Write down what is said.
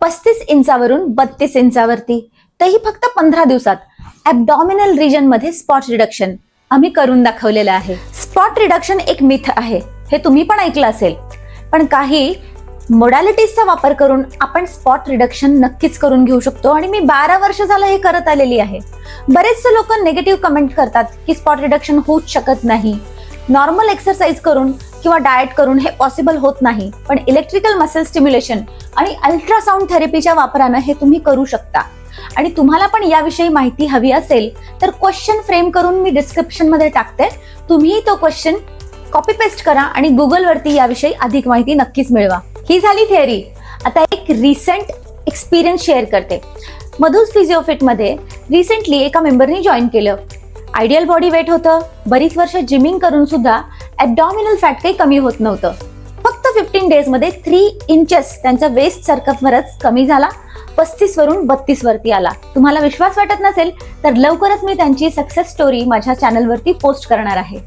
35 इंचावरून 32 इंचावरती, तेही फक्त 15 दिवसात ॲब्डॉमिनल रिजन मध्ये स्पॉट रिडक्शन आम्ही करून दाखवलेलं आहे. स्पॉट रिडक्शन एक मिथ आहे, हे तुम्ही पण ऐकलं असेल, पण काही मोडॅलिटीजचा वापर करून आपण स्पॉट रिडक्शन नक्कीच करून घेऊ शकतो आणि मी 12 वर्ष झालं हे करत आलेली आहे. बरेचसे लोक नेगेटिव्ह कमेंट करतात की स्पॉट रिडक्शन होऊच शकत नाही, नॉर्मल एक्सरसाइज करून किंवा डाएट करून हे पॉसिबल होत नाही, पण इलेक्ट्रिकल मसल स्टिम्युलेशन आणि अल्ट्रासाउंड थेरपीच्या वापरानं हे तुम्ही करू शकता. आणि तुम्हाला पण याविषयी माहिती हवी असेल तर क्वेश्चन फ्रेम करून मी डिस्क्रिप्शन मध्ये टाकते, तुम्ही तो क्वेश्चन कॉपी पेस्ट करा आणि गुगल वरती याविषयी अधिक माहिती नक्कीच मिळवा. ही झाली थिअरी. आता एक रिसेंट एक्सपिरियन्स शेअर करते. मधुस फिजिओफिट मध्ये रिसेंटली एका मेंबरनी जॉईन केलं. आयडियल बॉडी वेट होतं, बरीच वर्ष जिमिंग करून सुद्धा ॲब्डॉमिनल फॅट काही कमी होत नव्हतं. फक्त 15 डेज मध्ये 3 इंचेस त्यांचा वेस्ट सर्कमफरन्स कमी झाला, 35 वरून 32 वरती आला. तुम्हाला विश्वास वाटत नसेल तर लवकरच मी त्यांची सक्सेस स्टोरी माझ्या चॅनलवरती पोस्ट करणार आहे.